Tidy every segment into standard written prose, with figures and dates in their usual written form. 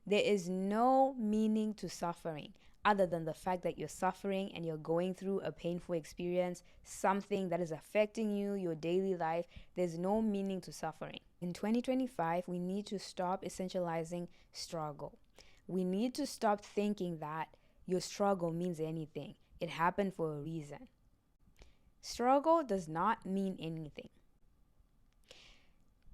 There is no meaning to suffering other than the fact that you're suffering and you're going through a painful experience, something that is affecting you, your daily life. There's no meaning to suffering. In 2025, we need to stop essentializing struggle. We need to stop thinking that your struggle means anything. It happened for a reason. Struggle does not mean anything.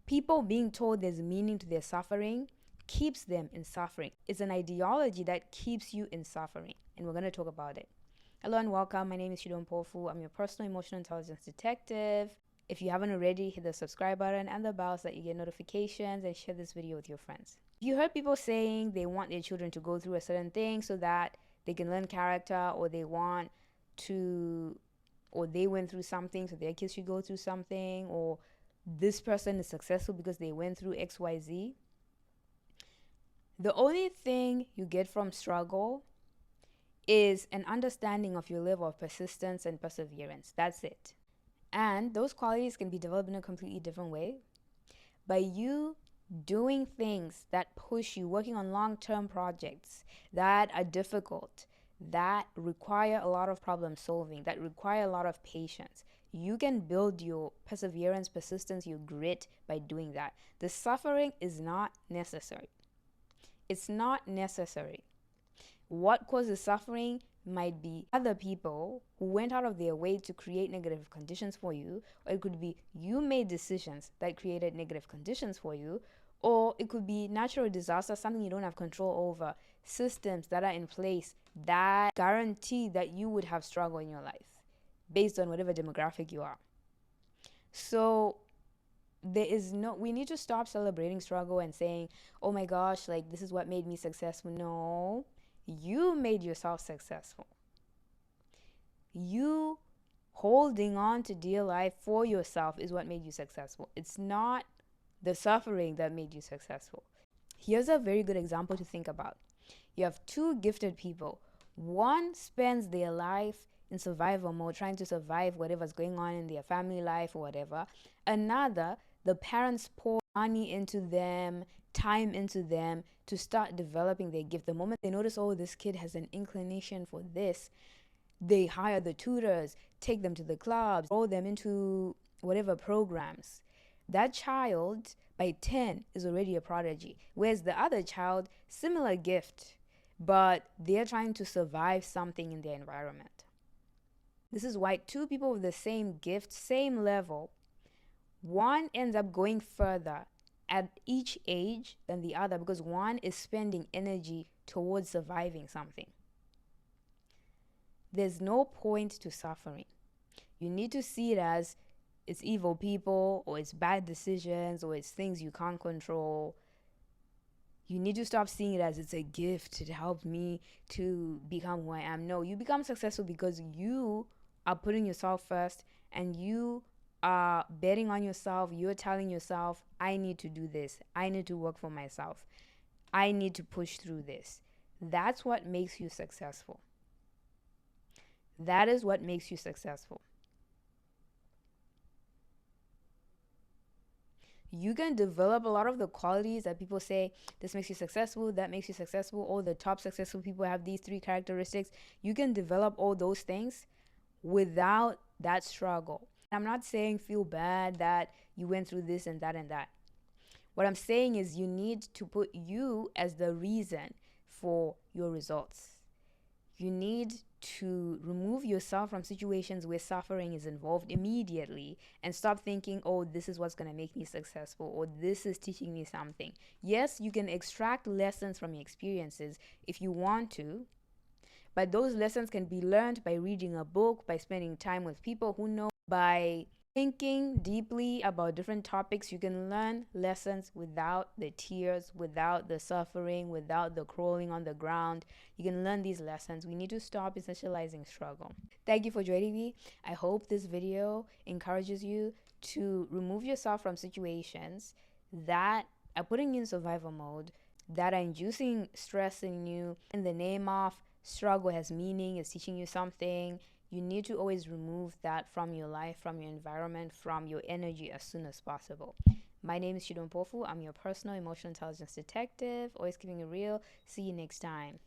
People being told there's meaning to their suffering keeps them in suffering. It's an ideology that keeps you in suffering, and we're going to talk about it. Hello and welcome. My name is Shidon Pofu. I'm your personal emotional intelligence detective. If you haven't already, hit the subscribe button and the bell so that you get notifications, and share this video with your friends. You heard people saying they want their children to go through a certain thing so that they can learn character, or they want to, or they went through something so their kids should go through something, or this person is successful because they went through XYZ. The only thing you get from struggle is an understanding of your level of persistence and perseverance. That's it. And those qualities can be developed in a completely different way. By you doing things that push you, working on long-term projects that are difficult, that require a lot of problem solving, that require a lot of patience. You can build your perseverance, persistence, your grit by doing that. The suffering is not necessary. It's not necessary. What causes suffering might be other people who went out of their way to create negative conditions for you, or it could be you made decisions that created negative conditions for you, or it could be natural disaster, something you don't have control over, systems that are in place that guarantee that you would have struggle in your life based on whatever demographic you are. So we need to stop celebrating struggle and saying, oh my gosh, like this is what made me successful. No, you made yourself successful. You holding on to dear life for yourself is what made you successful. It's not the suffering that made you successful. Here's a very good example to think about. You have two gifted people. One spends their life in survival mode, trying to survive whatever's going on in their family life or whatever. Another, the parents pour money into them, time into them to start developing their gift. The moment they notice, oh, this kid has an inclination for this, they hire the tutors, take them to the clubs, roll them into whatever programs. That child by 10 is already a prodigy. Whereas the other child, similar gift, but they're trying to survive something in their environment. This is why two people with the same gift, same level, one ends up going further at each age than the other because one is spending energy towards surviving something. There's no point to suffering. You need to see it as it's evil people, or it's bad decisions, or it's things you can't control. You need to stop seeing it as it's a gift to help me to become who I am. No, you become successful because you are putting yourself first, and you are betting on yourself. You're telling yourself, I need to do this. I need to work for myself. I need to push through this. That's what makes you successful. That is what makes you successful. You can develop a lot of the qualities that people say this makes you successful, that makes you successful. All the top successful people have these 3 characteristics. You can develop all those things without that struggle. I'm not saying feel bad that you went through this and that and that. What I'm saying is you need to put you as the reason for your results. You need to remove yourself from situations where suffering is involved immediately and stop thinking, oh, this is what's going to make me successful, or this is teaching me something. Yes, you can extract lessons from your experiences if you want to, but those lessons can be learned by reading a book, by spending time with people who know, by thinking deeply about different topics. You can learn lessons without the tears, without the suffering, without the crawling on the ground. You can learn these lessons. We need to stop essentializing struggle. Thank you for joining me. I hope this video encourages you to remove yourself from situations that are putting you in survival mode, that are inducing stress in you in the name of struggle has meaning, is teaching you something. You need to always remove that from your life, from your environment, from your energy as soon as possible. My name is Shidon Pofu. I'm your personal emotional intelligence detective. Always keeping it real. See you next time.